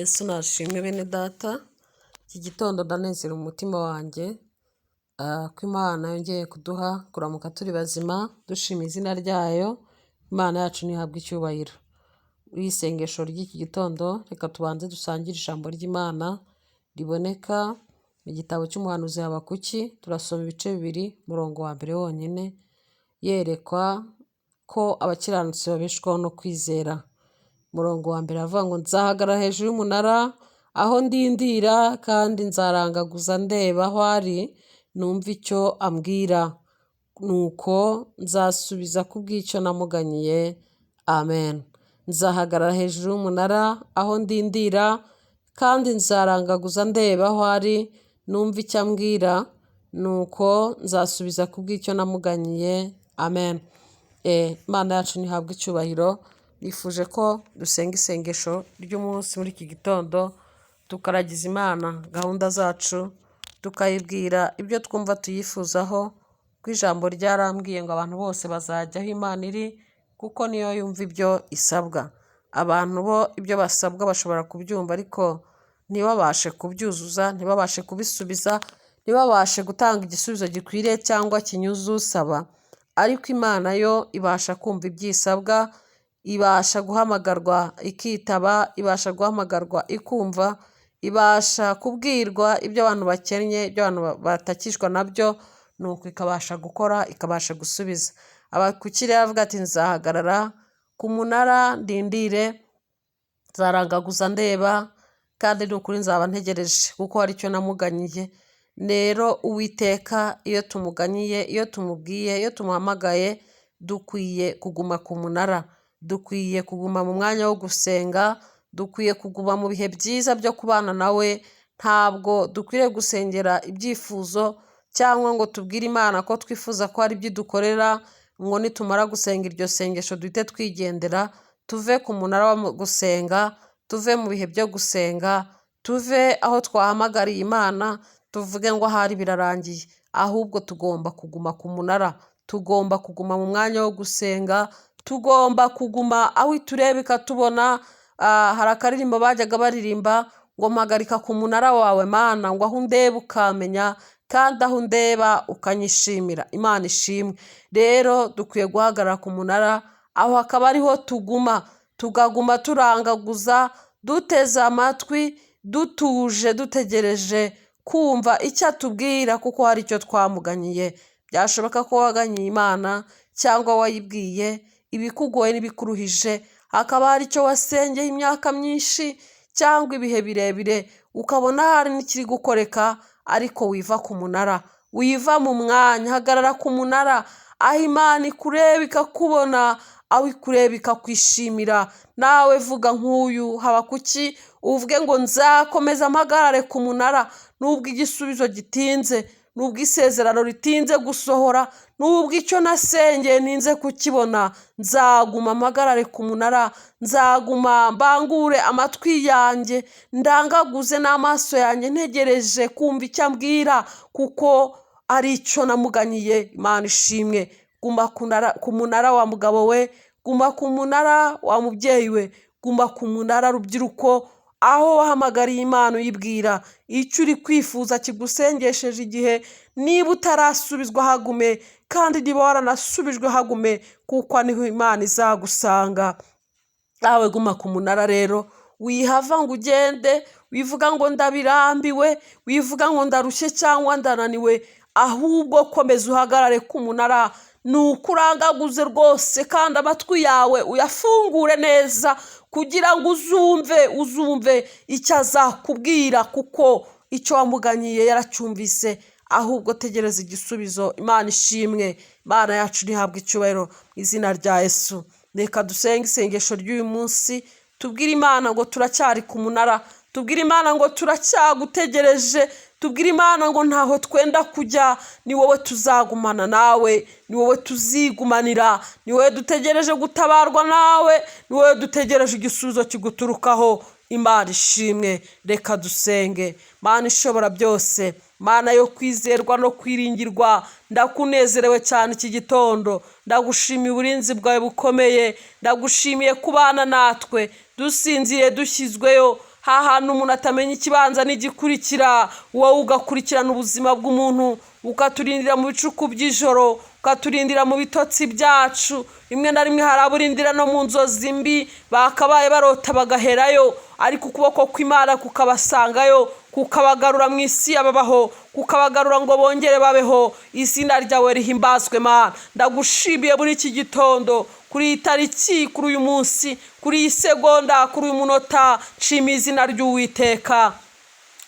Yesu nashimwe bene data, iki gitondo ndanezera umutima wanjye ko Imana yongeye kuduha kuramuka turi bazima, dushima izina ryayo. Imana yacu ntihabwe icyubahiro. Muri iyi sengesho ry'iki gitondo reka tubanze dusangire ijambo ry'Imana riboneka mu gitabo cy'umuhanuzi Habakuki. Turasoma ibice 2 umurongo wa mbere wonyine, yerekwa ko abakiranutsi babeshwaho no kwizera. Umurongo wa mbere avuga ngo nzahagarara hejuru y'umunara aho ndindira, kandi nzarangaguza ndeba aho ari numva icyo ambwira, nuko nzasubiza kubw'icyo namuganyiye. Amen. Nzahagarara hejuru y'umunara aho ndindira, kandi nzarangaguza ndeba aho ari numva icyo ambwira, nuko nzasubiza kubw'icyo namuganyiye. Amen. Imana yacu ntihabwe icyubahiro. Nifuje ko dusenga isengesho ry'umunsi muri iki gitondo, tukaragiza Imana gahunda zacu, tukayibwira ibyo twumva tuyifuzaho, ko ijambo ryarambwiye ngo abantu bose bazajya aho Imana iri, kuko niyo yumva ibyo isabwa. Abantu bo ibyo basabwa bashobora kubyumva, ariko ntibabashe kubyuzuza, ntibabashe kubisubiza, ntibabashe gutanga igisubizo gikwiriye cyangwa kinyuze usaba. Ariko Imana yo ibasha kumva ibyisabwa, ibasha guhamagarwa ikitaba, ibasha guhamagarwa ikumva, ibasha kubwirwa ibyo abantu bakennye, ibyo abantu batakishwa nabyo, nuko ikabasha gukora, ikabasha gusubiza. Habakuki rero avuga ati nzahagarara ku munara ndindire, nzarangaguza ndeba, kandi ni ukuri nzaba ntegereje, kuko hari icyo namuganyiye. Rero Uwiteka iyo tumuganyiye, iyo tumubwiye, iyo tumuhamagaye, dukwiye kuguma ku munara, dukwiye kuguma mu mwanya wo gusenga, dukwiye kuguma mu bihe byiza byo kubana nawe. Ntabwo dukwiriye gusengera ibyifuzo cyangwa ngo tubwire Imana ko twifuza ko hari ibyo idukorera, ngo nitumara gusenga iryo sengesho duhite twigendera. Tuve ku munara wo gusenga, tuve mu bihe byo gusenga, tuve aho twahamagariye Imana tuvuge ngo ahari birarangiye. Ahubwo tugomba kuguma ku munara, tugomba kuguma mu mwanya wo gusenga, tugomba kuguma aho itureba ikatubona. Hari akaririmbo bajyaga baririmba ngo mpagarika ku munara wawe Mana, ngo aho undeba ukamenya, kandi aho undeba ukanyishimira. Imana ishimwe. Rero dukwiye guhagarara ku munara, aho hakaba ariho tuguma, tukaguma turangaguza, duteze amatwi, dutuje, dutegereje kumva icyo atubwira, kuko hari icyo twamuganyiye. Byashoboka ko waganyiye Imana cyangwa wayibwiye ibikugoye n'ibikuruhije, hakaba hari icyo wasengeye imyaka myinshi cyangwa ibihe birebire, ukabona hari n'ikiri gukoreka, ariko wiva ku munara, wiva mu mwanya. Hagarara ku munara aho Imana ikureba ikakubona, aho ikureba ikakwishimira. Nawe vuga nk'uyu Habakuki, uvuge ngo nzakomeza mpagarare ku munara, nubwo igisubizo gitinze, nubwo isezerano ritinze gusohora, nubwo icyo nasengeye ninze kukibona, nzaguma mpagarare ku munara, nzaguma mbangure amatwi yanjye, ndangaguze n'amaso yanjye, ntegereje kumva icyo ambwira, kuko ari icyo namuganyiye. Imana ishimwe. Guma ku munara wa mugabo we, guma ku munara wa mubyeyi we, guma ku munara rubyiruko, aho wahamagariye Imana uyibwira icyo uri kwifuza kigusengesheje igihe. Niba utarasubizwa hagume, kandi niba waranasubijwe hagume, kuko niho Imana izagusanga. Nawe guma ku munara rero, wihava ngo ugende, wivuga ngo ndabirambiwe, wivuga ngo ndarushye cyangwa ndananiwe, ahubwo komeza uhagarare ku munara. Nuko urangaguze rwose, kandi amatwi yawe uyafungure neza, kugira ngo uzumve icyo azakubwira, kuko icyo wamuganyiye yaracyumvise. Ahubwo tegereza igisubizo. Imana ishimwe. Imana yacu ntihabwe icyubahiro mu izina rya Yesu. Reka dusenge isengesho ry'uyu munsi, tubwire Imana ngo turacyari ku munara, tubwire Imana ngo turacyagutegereje, tubwire Imana ngo ntaho twenda kujya, ni wowe tuzagumana nawe, ni wowe tuzigumanira, ni wowe dutegereje gutabarwa nawe, ni wowe dutegereje igisubizo kiguturukaho. Imana ishimwe. Reka dusenge. Mana ishobora byose, Mana yo kwizerwa no kwiringirwa, ndakunezerewe cyane iki gitondo. Ndagushimiye uburinzi bwawe bukomeye, ndagushimiye kubana natwe, dusinziriye dushyizweyo, hantu umuntu atamenya ikibanza n'igikurikira, wowe ugakurikirana ubuzima bw'umuntu, ukaturindira mu bicuku by'ijoro, ukaturindira mu bitotsi byacu. Rimwe na rimwe hari aburindira no mu nzozi mbi, bakabaye barota bagaherayo, ariko ukuboko kw'Imana kukabasangayo, kukabagarura mu isi yababaho, kukabagarura ngo bongere babeho. Izina ryawe rihimbazwe Mana. Ndagushimiye muri iki gitondo, kuri iyi tariki, kuri uyu munsi, kuri iyi segonda, kuri uyu munota. Nshimiye izina ry'Uwiteka.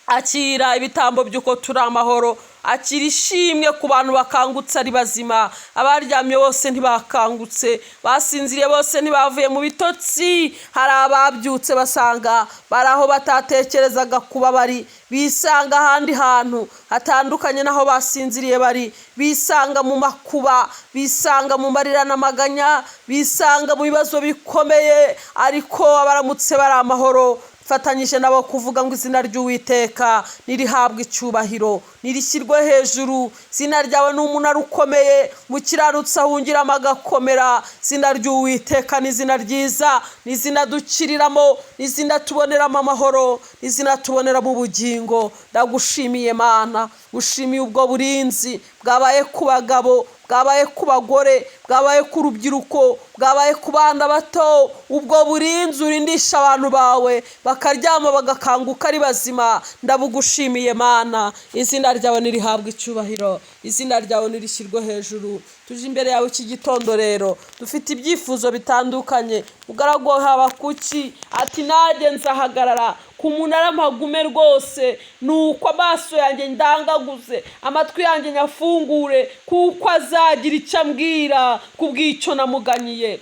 Akira ibitambo by'uko turi amahoro, akira ishimwe ku bantu bakangutse ari bazima. Abaryamye bose ntibakangutse, basinziriye bose ntibavuye mu bitotsi. Hari ababyutse basanga bari aho batatekerezaga kuba bari, bisanga ahandi hantu hatandukanye naho basinziriye bari, bisanga mu makuba, bisanga mu marira n'amaganya, bisanga mu bibazo bikomeye, ariko abaramutse bari amahoro. Fatanyije nabo kuvuga ngo izina ry'Uwiteka nirihabwe icyubahiro, nirishyirwe hejuru. Izina ryawe ni umunara ukomeye, mukiranutsi ahungiramo agakomera. Izina ry'Uwiteka ni izina ryiza, ni izina dukiriramo, ni izina tuboneramo amahoro, ni izina tuboneramo ubugingo. Ndagushimiye Mana, gushimiye ubwo burinzi bwabaye ku bagabo, bwabaye ku bagore, bwabaye ku rubyiruko, bwabaye ku bana bato. Ubwo burinzi urindisha abantu bawe bakaryama bagakanguka ari bazima. Ndabugushimiye Mana. Izina ryawe nirihabwe icyubahiro, izina ryawe nirishyirwe hejuru. Tuje imbere yawe iki gitondo rero, dufite ibyifuzo bitandukanye. Ugaragu Habakuki ati nanjye nzahagarara ku munara mpagume rwose, nuko amaso yanjye ndangaguze, amatwi yanjye nyafungure, kuko azagira icyo ambwira kubw'icyo namuganyiye.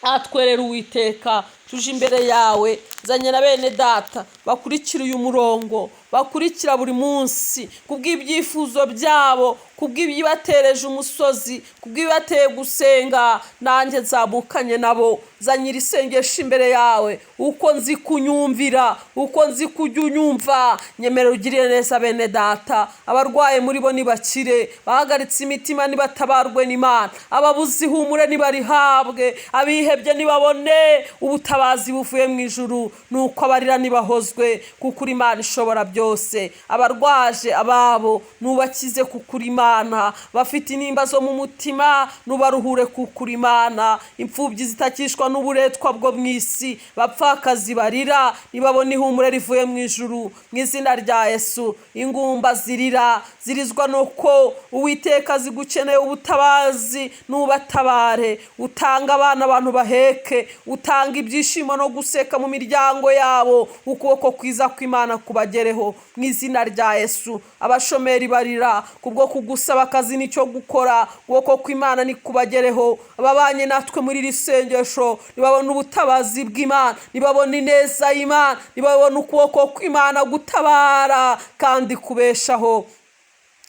Atwerera Uwiteka. Tuje imbere yawe zanye na bene data bakurikira uyu murongo, bakurikira buri munsi kubw'ibyifuzo byabo, kubw'ibibatereje umusozi, kubw'ibibateye gusenga. Nanjye nzamukanye nabo, zanyira isengesho imbere yawe, uko nzi kunyumvira, uko nzi kujya unyumva. Nyemerera ugirire neza bene data, abarwaye muri bo nibakire, bahagaritse imitima nibatabarwe n'Imana, ababuze ihumure nibarihabwe, abihebye nibabone ubutabazi buvuye mu ijuru. Nuko abarira nibahozwe, kuko uri Imana ishobora byose. Abarwaje ababo nubakize, kuko uri Imana. Bafite intimba zo mu mutima nubaruhure, kuko uri Imana. Imfubyi zitakishwa n'uburetwa bwo mu isi, bapfakazi barira nibabona ihumure rivuye mu ijuru. Mu izina rya Yesu. Ingumba zirira zirizwa nuko Uwiteka zigukeneye ubutabazi, nubatabare. Utanga abana abantu baheke, utanga ibyishimo no guseka mu miryango yabo. Ukuboko kwiza kw'Imana kubagereho mu izina rya Yesu. Abashomeri barira kubwo kugusaba akazi n'icyo gukora, ukuboko kw'Imana nikubagereho. Ababanye natwe muri iri sengesho nibabona ubutabazi bw'Imana, nibabona ineza y'Imana, nibabona ukuboko kw'Imana gutabara kandi kubeshaho.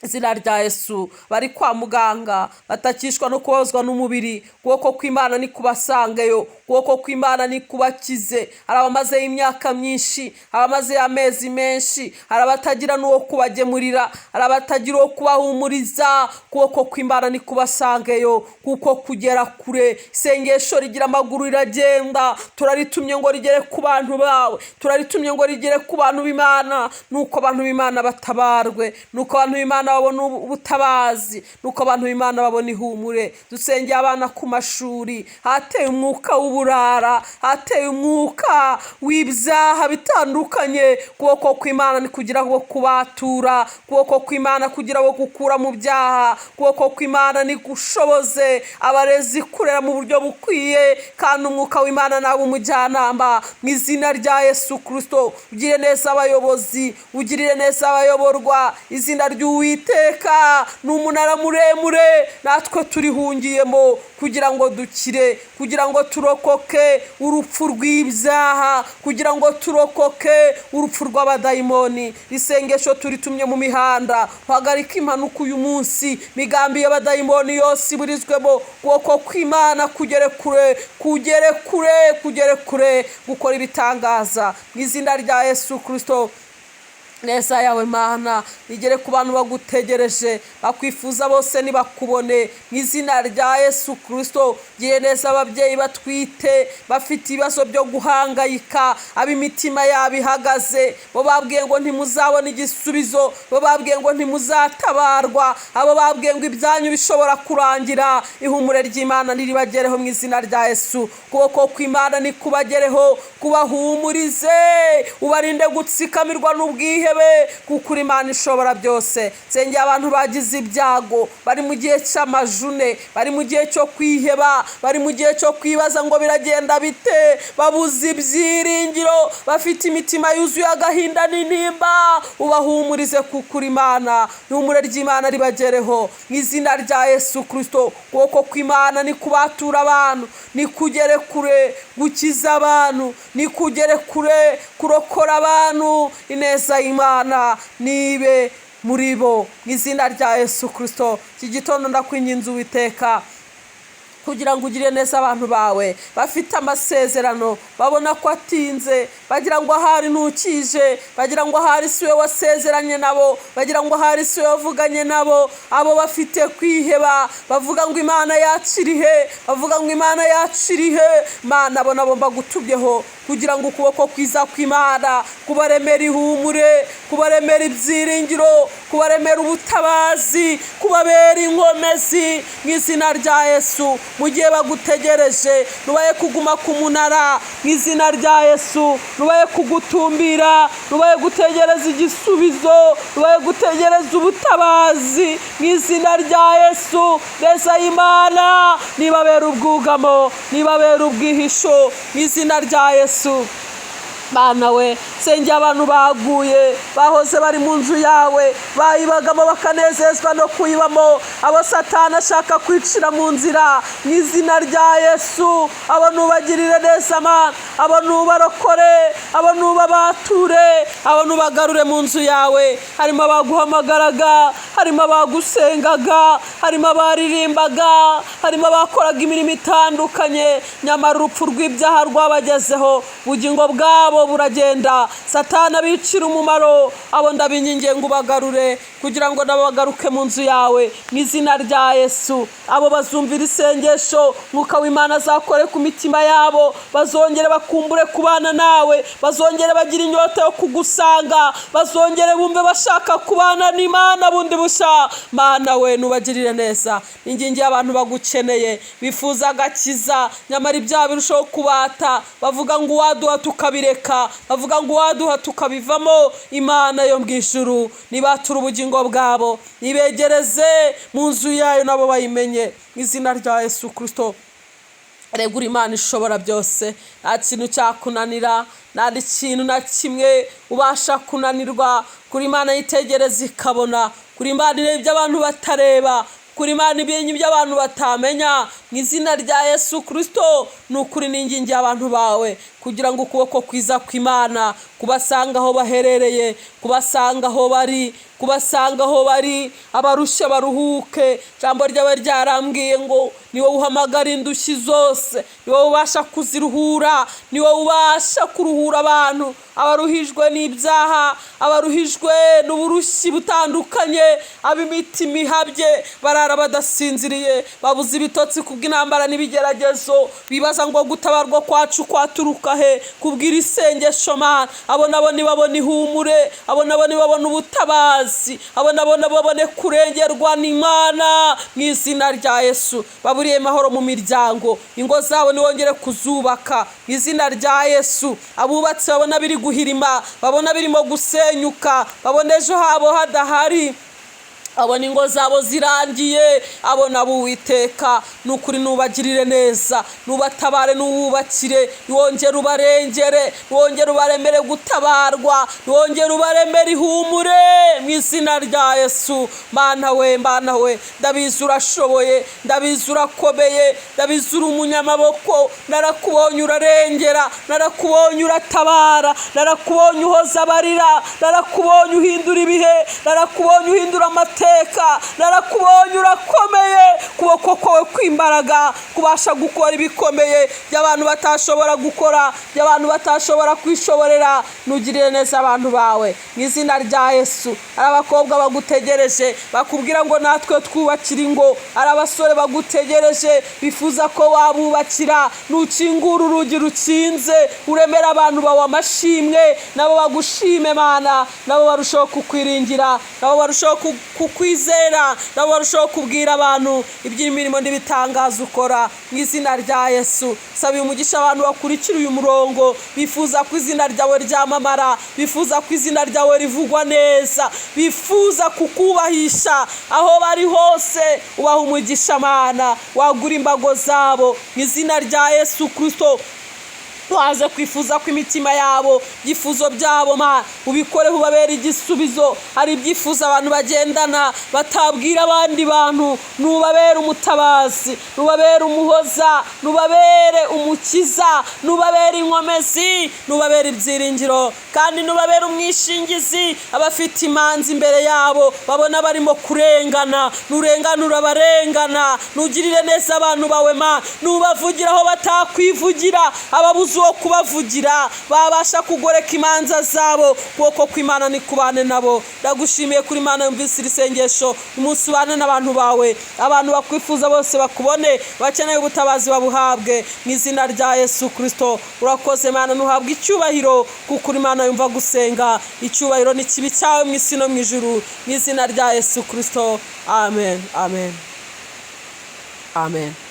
Izina rya Yesu. Bari kwa muganga batakishwa no kubazwa n'umubiri, ukuboko kw'Imana nikubasangeyo, ukuboko kw'Imana nikubakize. Hari abamaze imyaka myinshi, abamaze amezi menshi, hari abatagira n'uwo kubagemurira, hari abatagira uwo kubahumuriza. Ukuboko kw'Imana nikubasangeyo, kuko kugera kure. Isengesho rigira amaguru riragenda, turaritumye ngo rigere ku bantu bawe, turaritumye ngo rigere ku bantu b'Imana. Nuko abantu b'Imana batabarwe, nuko abantu b'Imana babona ubutabazi, nuko abantu b'Imana babona ihumure. Dusengeye abana ku mashuri, hateye umwuka w'uburara, hateye umwuka w'ibyaha bitandukanye. Ukuboko kw'Imana ni kugira ngo kubatura, ukuboko kw'Imana kugira ngo gukura mu byaha, ukuboko kw'Imana ni gushoboze abarezi kurera mu buryo bukwiye, kandi umwuka w'Imana nawe umujyanama. Mu izina rya Yesu Kristo. Ugire neza abayobozi, ugirire neza abayoborwa. Izina ry'Uwiteka ni umunara muremure natwe turihungiyemo, kugira ngo dukire, kugira ngo turokoke urupfu rw'ibyaha, kugira ngo turokoke urupfu rw'abadayimoni. Isengesho turitumye mu mihanda, hagarika impanuka uyu munsi. Migambi y'abadayimoni yose iburizwemo, ukuboko kw'Imana kugere kure, kugere kure, kugere kure, gukora ibitangaza mu izina rya Yesu Kristo. neza yawe Mana igere ku bantu bagutegereje bakwifuza bose nibakubone mu izina rya Yesu Kristo. Gire neza ababyeyi batwite bafite ibibazo byo guhangayika, ab'imitima yabo ihagaze, bo babwiye ngo ntimuzabona igisubizo, bo babwiye ngo ntimuzatabarwa, abo babwiye ngo ibyanyu bishobora kurangira. Ihumure ry'Imana niribagereho mu izina rya Yesu. Kuboko kw'Imana nikubagereho, kubahumurize, ubarinde gutsikamirwa n'ubwihe kuko Imana ishobora byose. Sengera abantu bagize ibyago, bari mu gihe cy'amajune, bari mu gihe cyo kwiheba, bari mu gihe cyo kwibaza ngo biragenda bite, babuze ibyiringiro, bafite imitima yuzuye agahinda n'intimba, ubahumurize kuko Imana. Ihumure ry'Imana ribagereho mu izina rya Yesu Kristo. Kuboko kw'Imana nikubatura abantu, nikugere kure gukiza abantu, nikugere kure kurokora abantu. Ineza y'Imana nibe muri bo mu izina rya Yesu Kristo. Iki gitondo ndakwinginze Uwiteka kugira ngo ugire neza abantu bawe bafite amasezerano, babona ko atinze, bagira ngo ahari ntukije, bagira ngo ahari siwe wasezeranye nabo, bagira ngo ahari siwe wavuganye nabo. Abo bafite kwiheba bavuga ngo Imana yacirihe, bavuga ngo Imana yacirihe. Mana abo nabo mbagutubyeho kugira ngo ukuboko kwiza kw'Imana kubaremera ihumure, kubaremera ibyiringiro, kubaremera ubutabazi, kubabera inkomezi mu izina rya Yesu. Mu gihe bagutegereje nubaye kuguma ku munara mu izina rya Yesu, nubaye kugutumbira, nubaye gutegereza igisubizo, nubaye gutegereza ubutabazi mu izina rya Yesu. Neza y'Imana nibabera ubwugamo, nibabera ubwihisho mu izina rya Yesu. Mana we, sengera abantu baguye, bahoze bari mu nzu yawe, bayibagamo bakanezezwa no kuyibamo, abo Satani ashaka kwicira mu nzira mu izina rya Yesu. Abo nubagirire neza Mana, abo nubarokore, abo nubabature, abo nubagarure mu nzu yawe. Harimo abaguhamagaraga, harimo abagusengaga, harimo abaririmbaga, harimo abakoraga imirimo itandukanye, nyamara urupfu rw'ibyaha rwabagezeho, ubugingo bwabo buragenda. Satani abicira umumaro, abo ndabingingiye ngo ubagarure kugira ngo nabo bagaruke mu nzu yawe mu izina rya Yesu. Abo bazumvira isengesho, Mwuka w'Imana azakore ku mitima yabo, bazongere bakumbure kubana nawe, bazongere bagira inyota yo kugusanga, bazongere bumve bashaka kubana n'Imana bundi busha. Mana we nubagirire neza. Ingingi abantu bagukeneye, bifuza agakiza, nyamara ibyaha birushaho kubata, bavuga ngo uwaduha tukabireka, bavuga ngo uwaduha tukabivamo. Imana yo mbw'ijuru nibatura ubugingo bwabo, nibegereze mu nzu yayo nabo bayimenye mu izina rya Yesu Kristo. Regura Imana ishobora byose, nta kintu cyakunanira, nta kintu na kimwe ubasha kunanirwa. Kuri Imana yitegereza ikabona, kuri Imana irebye abantu batareba, kuri Imana ibyenye by'abantu batamenya mu izina rya Yesu Kristo. Nukuri ningingi abantu bawe kugira ngo ukuboko kwiza kw'Imana kubasanga aho baherereye, kubasanga aho bari, kubasanga aho bari, abarushye baruhuke. Jambo ryawe ryarambwiye ngo niwe uhamagara indushyi zose, niwe ubasha kuziruhura, niwe ubasha kuruhura abantu abaruhijwe n'ibyaha, abaruhijwe n'uburushyi butandukanye, ab'imitima ihabye barara badasinziriye, babuze ibitotsi kubw'intambara n'ibigeragezo, bibaza ngo gutabarwa kwacu kwaturuka he? Kubwira isengesho Mana. Abo nabo nibabona ihumure, abo nabo nibabona ubutabazi, abo nabo babone kurengerwa n'Imana mu izina rya Yesu. Baburiye mahoro mu miryango, ingo zabo niwongere kuzubaka mu izina rya Yesu. Abubatse babona biri guhirima, babona birimo gusenyuka, babona ejo habo hadahari, abona ingo zabo zirangiye, abona Uwiteka nukuri nubagirire neza, nubatabare, nuwubakire, niwongere ubarengere, niwongere ubaremere gutabarwa, niwongere ubaremere ihumure mu izina rya Yesu. Mana we, Mana we, ndabizi urashoboye, ndabizi urakomeye, ndabizi uri umunyamaboko. Narakubonye urarengera, narakubonye uratabara, narakubonye uhoza abarira, narakubonye uhindura ibihe, narakubonye uhindura amateka, uwiteka narakubonye urakomeye, kuboko kwawe kw'imbaraga kubasha gukora ibikomeye by'abantu batashobora gukora, by'abantu batashobora kwishoborera. Nugirire neza abantu bawe mu izina rya Yesu. Ari abakobwa bagutegereje bakubwira ngo natwe twubakira ingo, ari abasore bagutegereje bifuza ko wabubakira, nukingura urugi rukinze uremera abantu bawe amashimwe, nabo bagushime Mana, nabo barushaho kukwiringira, nabo barushaho kukwizera, nabo barushaho kubwira abantu iby'imirimo n'ibitangaza ukora mu izina rya Yesu. Sabiye umugisha abantu bakurikira uyu murongo bifuza ko izina ryawe ryamamara, bifuza ko izina ryawe rivugwa neza, bifuza kukubahisha aho bari hose. Ubaha umugisha Mana, wagura imbago zabo mu izina rya Yesu Kristo. Waje kwifuza ko imitima yabo, byifuzo byabo Mana ubikore ubabere igisubizo. Hari ibyifuzo abantu bagendana batabwira abandi bantu, nubabere umutabazi, nubabere umuhoza, nubabere umukiza, nubabere inkomezi, nubabere ibyiringiro, kandi nubabere umwishingizi. Abafite imanzi imbere yabo babona barimo kurengana, nurenganura abarengana, nugirire neza abantu bawe Mana, nubavugira aho batakwivugira, ababuze wo kubavugira babasha kugoreka imanza zabo. Kuboko kw'Imana ni kubane nabo. Ndagushimiye kuri Mana yumvise iri sengesho, umunsi ubane n'abantu bawe, abantu bakwifuza bose bakubone, bakeneye ubutabazi babuhabwe mu izina rya Yesu Kristo. Urakoze Mana, nuhabwe icyubahiro kuko uri Mana yumva gusenga. Icyubahiro ni kibi cyawe mu isi no mu ijuru, mu izina rya Yesu Kristo. Amen, amen, amen.